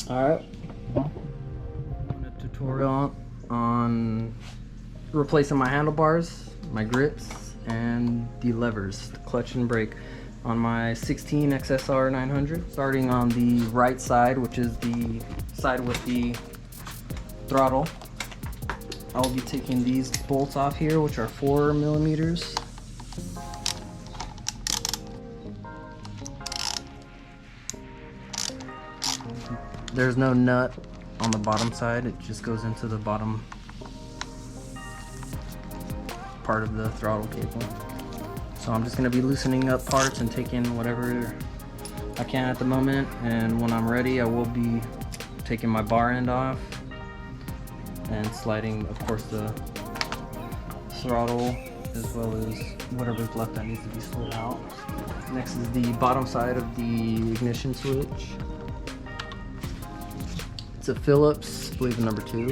Alright, a tutorial on replacing my handlebars, my grips, and the levers, the clutch and brake on my 16 XSR 900. Starting on the right side, which is the side with the throttle, I'll be taking these bolts off here, which are 4 millimeters. There's no nut on the bottom side, it just goes into the bottom part of the throttle cable. So I'm just going to be loosening up parts and taking whatever I can at the moment, and when I'm ready I will be taking my bar end off and sliding, of course, the throttle as well as whatever's left that needs to be slid out. Next is the bottom side of the ignition switch. It's a Phillips, I believe number 2.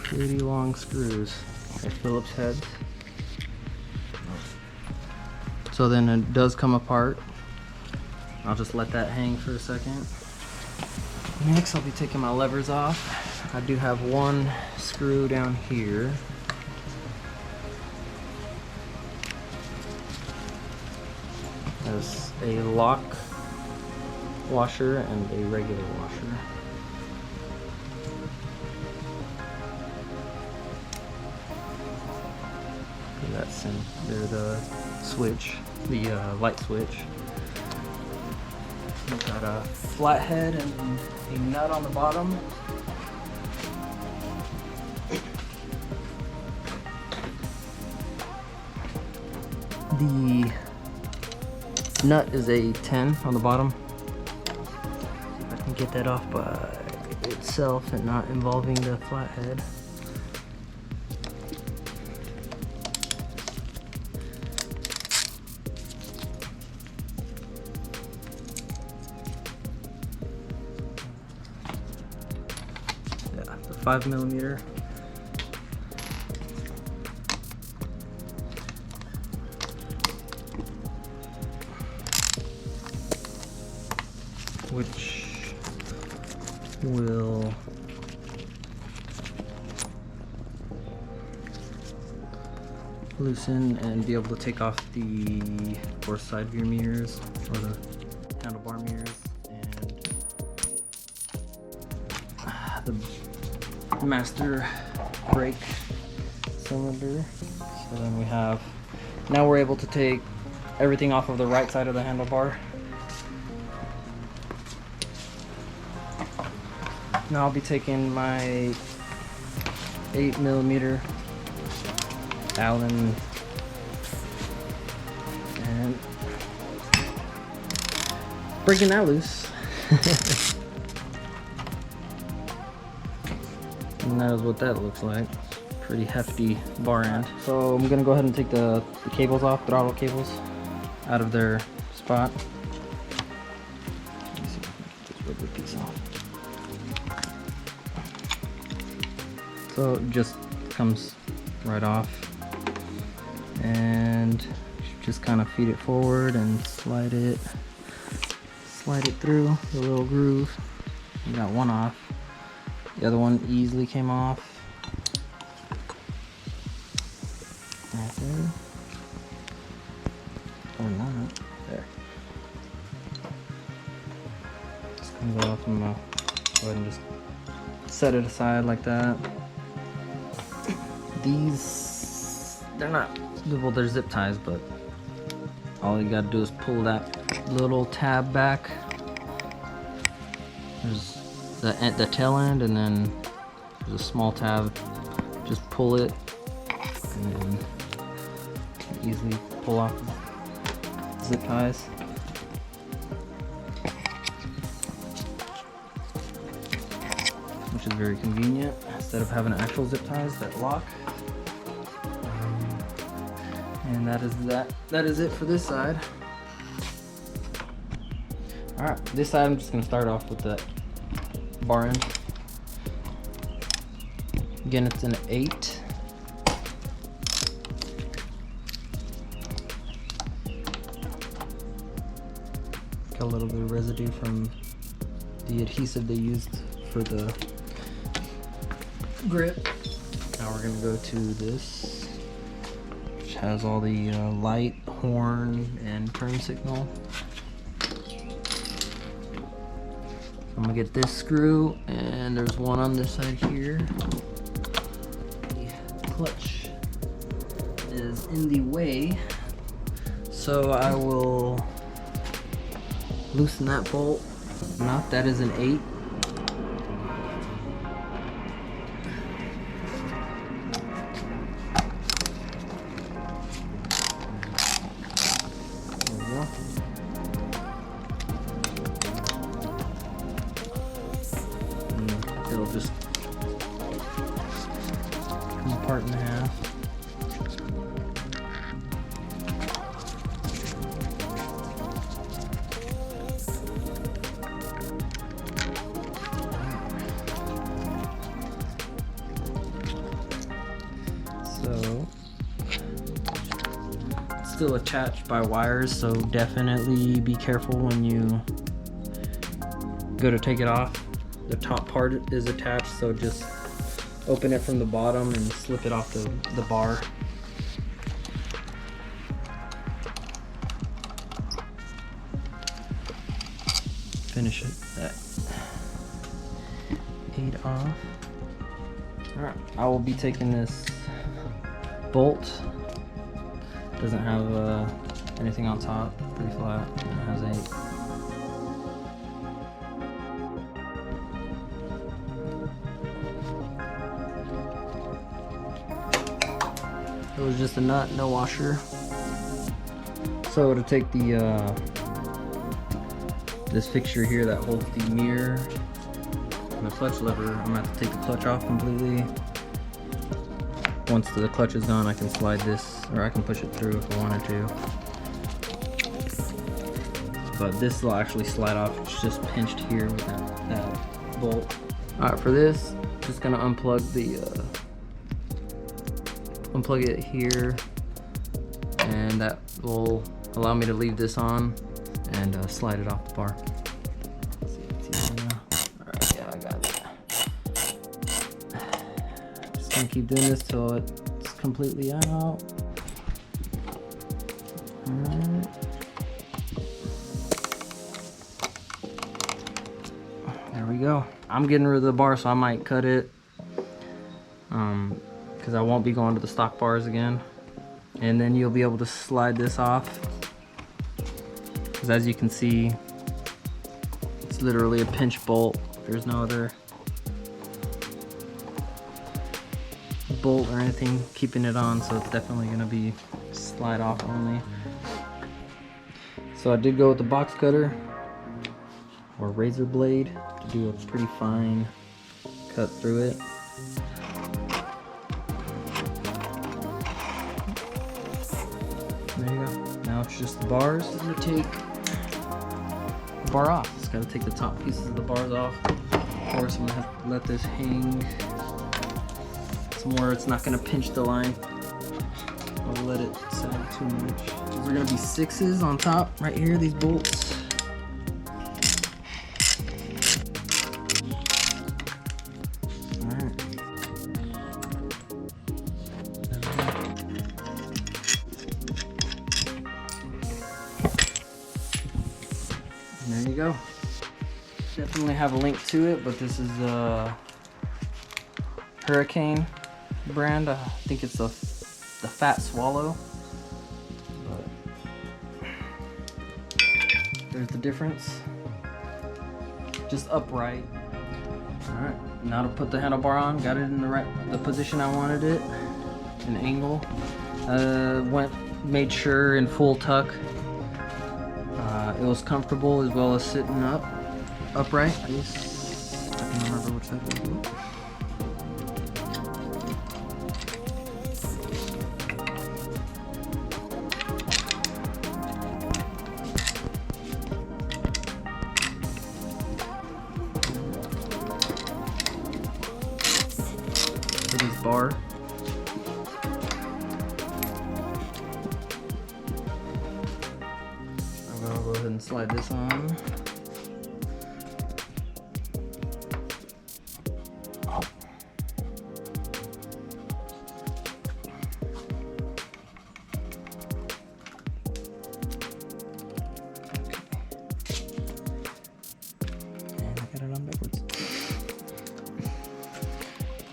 Pretty long screws, they're Phillips heads. So then it does come apart. I'll just let that hang for a second. Next I'll be taking my levers off. I do have one screw down here. There's a lock washer and a regular washer. That's in there, the switch, the light switch. We've got a flathead and a nut on the bottom. The nut is a 10 on the bottom. I can get that off by itself and not involving the flathead. Yeah, the 5 millimeter. Which will loosen and be able to take off the, of course, side view mirrors or the handlebar mirrors, and the master brake cylinder. So then we have, now we're able to take everything off of the right side of the handlebar. Now I'll be taking my 8 millimeter Allen and breaking that loose. And that is what that looks like. Pretty hefty bar end. So I'm gonna go ahead and take the cables off, throttle cables, out of their spot. Let me see if I can get this rubber piece off. So it just comes right off, and just kind of feed it forward and slide it through the little groove. We got one off. The other one easily came off. Right there. Or not. There. Just comes off, and I'll go ahead and just set it aside like that. These, they're not, well, they're zip ties, but all you gotta do is pull that little tab back. There's the tail end, and then there's a small tab. Just pull it, and then you can easily pull off the zip ties. Which is very convenient, instead of having actual zip ties that lock. And that is it for this side. Alright, this side I'm just going to start off with the bar end. Again, it's an 8. got a little bit of residue from the adhesive they used for the grip. Now we're gonna go to this, which has all the light, horn, and turn signal. I'm gonna get this screw, and there's one on this side here. The clutch is in the way, so I will loosen that bolt. Now that is an 8. It'll just come apart in half. So it's still attached by wires, so definitely be careful when you go to take it off. The top part is attached, so just open it from the bottom and slip it off the bar. Finish it at 8 off. Alright, I will be taking this bolt. Doesn't have anything on top, pretty flat. It has 8. It was just a nut, no washer. So to take the this fixture here that holds the mirror and the clutch lever, I'm gonna have to take the clutch off completely. Once the clutch is gone, I can slide this, or I can push it through if I wanted to. But this will actually slide off. It's just pinched here with that bolt. All right, for this, just gonna unplug unplug it here, and that will allow me to leave this on and slide it off the bar. Let's see if it's easy now. Alright, yeah, I got it. Just gonna keep doing this till it's completely out. Alright. There we go. I'm getting rid of the bar, so I might cut it. Because I won't be going to the stock bars again. And then you'll be able to slide this off. Because as you can see, it's literally a pinch bolt. There's no other bolt or anything keeping it on, so it's definitely going to be slide off only. So I did go with the box cutter or razor blade to do a pretty fine cut through it. There you go. Now it's just the bars. I'm gonna take the bar off. Just gotta take the top pieces of the bars off. Of course, I'm gonna have to let this hang somewhere it's not gonna pinch the line. I'll let it sag too much. These are gonna be 6s on top, right here, these bolts. There you go. Definitely have a link to it, but this is a Hurricane brand. I think it's the Fat Swallow. But there's the difference. Just upright. All right, now to put the handlebar on. Got it in the position I wanted it, an angle. Made sure in full tuck. It was comfortable as well as sitting upright. At least I can remember which side it was. For this bar. I'm gonna go ahead and and slide this on.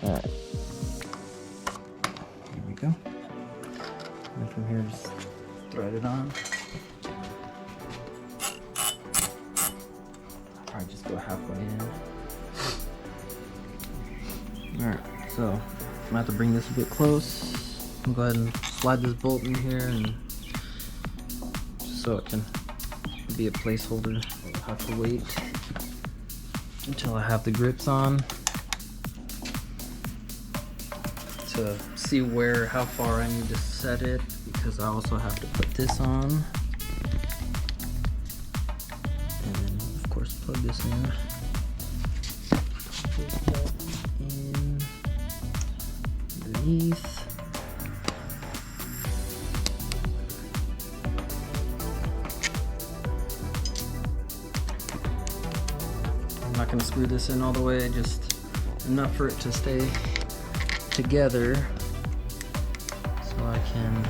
Alright, here we go. And from here, just thread it on. Probably just go halfway in. Alright, so I'm gonna have to bring this a bit close. I'll go ahead and slide this bolt in here, and just so it can be a placeholder. I'll have to wait until I have the grips on to see how far I need to set it, because I also have to put this on, and then of course plug this in. Put that in underneath. I'm not going to screw this in all the way, just enough for it to stay together, so I can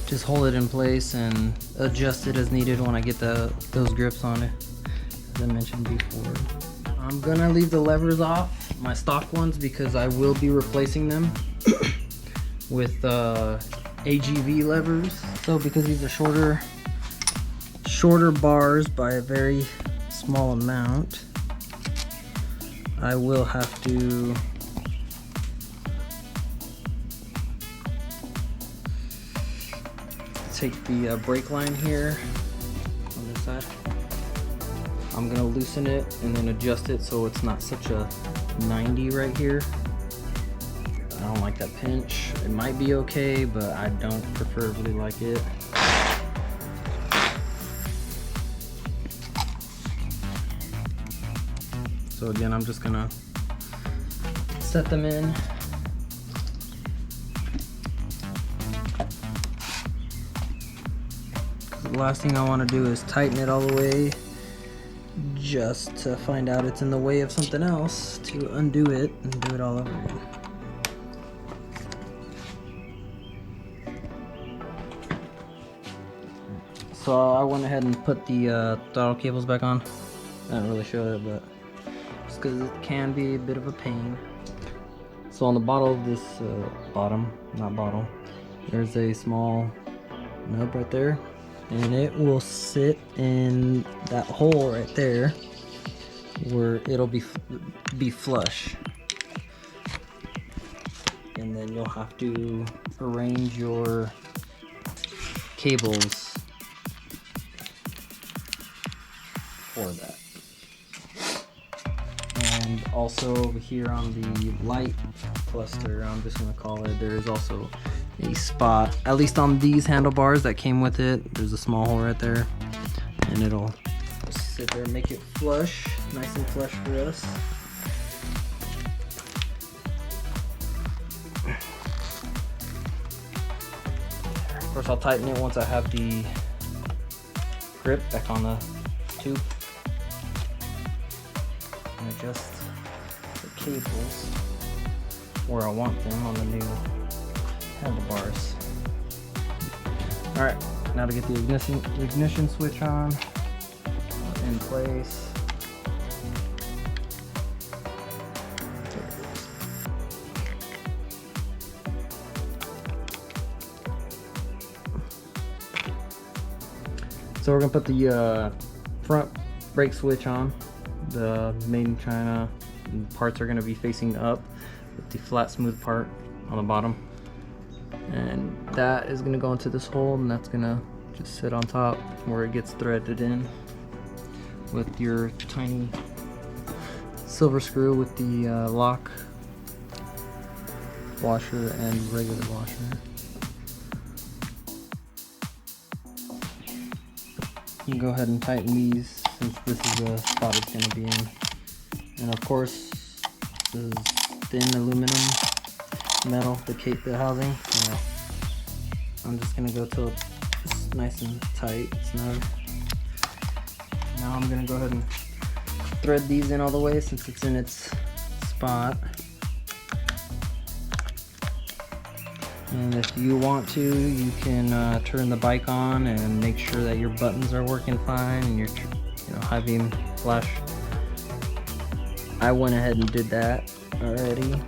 just hold it in place and adjust it as needed when I get those grips on it, as I mentioned before. I'm gonna leave the levers off, my stock ones, because I will be replacing them with AGV levers. So because these are shorter bars by a very small amount, I will have to take the brake line here on this side. I'm gonna loosen it and then adjust it so it's not such a 90 right here. I don't like that pinch. It might be okay, but I don't preferably like it. So again, I'm just gonna set them in. The last thing I want to do is tighten it all the way just to find out it's in the way of something else, to undo it and do it all over again. So I went ahead and put the throttle cables back on. I didn't really show it, but just because it can be a bit of a pain. So on the bottom of this there's a small nub right there, and it will sit in that hole right there where it'll be flush. And then you'll have to arrange your cables for that. And also over here on the light cluster, I'm just gonna call it, there's also a spot, at least on these handlebars that came with it, there's a small hole right there, and it'll sit there and make it flush, nice and flush for us. Of course, I'll tighten it once I have the grip back on the tube, and adjust the cables where I want them on the new handlebars. Alright, now to get the ignition switch on in place. So we're gonna put the front brake switch on. The made in China parts are gonna be facing up with the flat smooth part on the bottom. And that is gonna go into this hole, and that's gonna just sit on top where it gets threaded in with your tiny silver screw with the lock washer and regular washer. You can go ahead and tighten these since this is the spot it's going to be in. And of course, this is thin aluminum metal, the housing. I'm just going to go till it's nice and tight, snug. Now I'm gonna go ahead and thread these in all the way since it's in its spot. And if you want to, you can turn the bike on and make sure that your buttons are working fine and your high beam flash. I went ahead and did that already.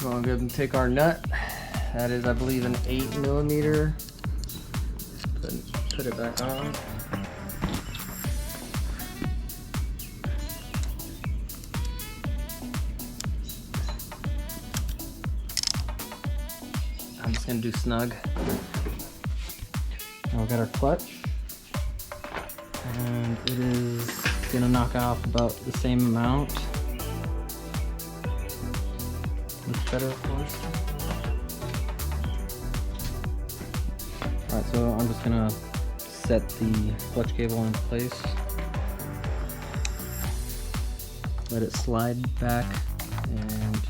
We're gonna go ahead and take our nut. That is, I believe, an 8mm. Put it back on. I'm just gonna do snug. Now we've got our clutch, and it is gonna knock off about the same amount. Looks better, of course. Alright, so I'm just gonna set the clutch cable in place. Let it slide back and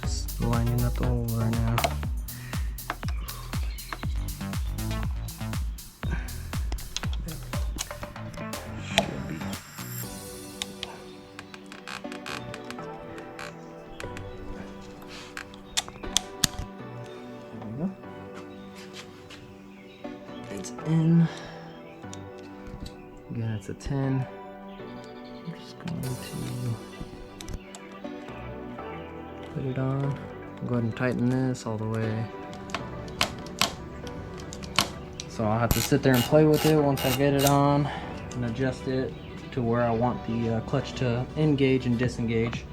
just lining up the hole right now. Should be. There we go. It's in. Again, it's a 10. I'm just going to put it on. Go ahead and tighten this all the way. So I'll have to sit there and play with it once I get it on and adjust it to where I want the clutch to engage and disengage.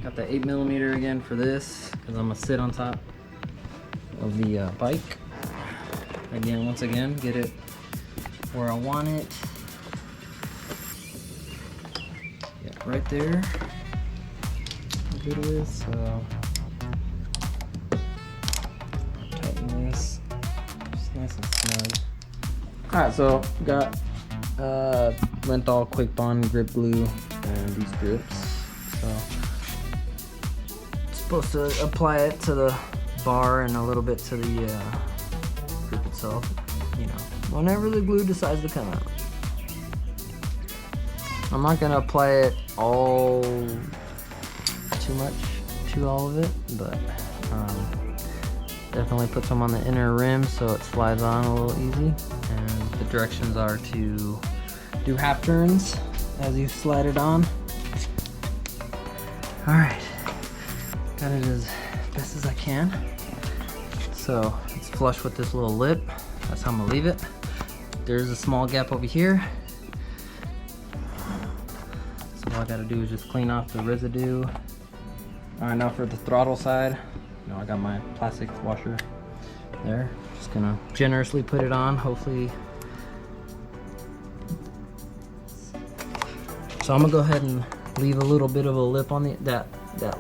Got the 8mm again for this because I'm gonna sit on top of the bike. Again, once again, get it where I want it. Yeah, right there. I'm good with, so tighten this. Just nice and snug. Alright, so got Lenthal Quick Bond grip glue and these grips. So supposed to apply it to the bar and a little bit to the grip itself, whenever the glue decides to come out. I'm not gonna apply it all too much to all of it, but definitely put some on the inner rim so it slides on a little easy. And the directions are to do half turns as you slide it on. Alright, got it as best as I can. So it's flush with this little lip. That's how I'm gonna leave it. There's a small gap over here. So all I gotta do is just clean off the residue. Alright, now for the throttle side, I got my plastic washer there. Just gonna generously put it on, hopefully. So I'm gonna go ahead and leave a little bit of a lip on that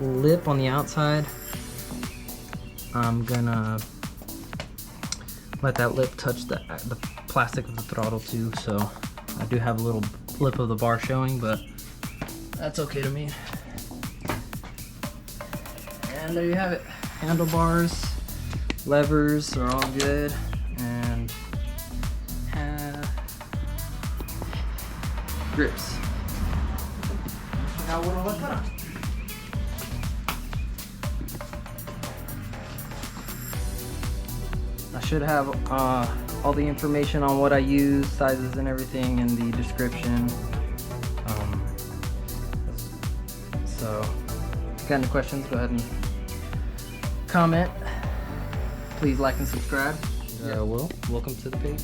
lip on the outside. I'm gonna let that lip touch the plastic of the throttle too, so I do have a little lip of the bar showing, but that's okay to me. And there you have it. Handlebars, levers are all good, and grips. Now what do I put on? I should have all the information on what I use, sizes and everything in the description. So if you got any questions, go ahead and comment. Please like and subscribe. Will, welcome to the page.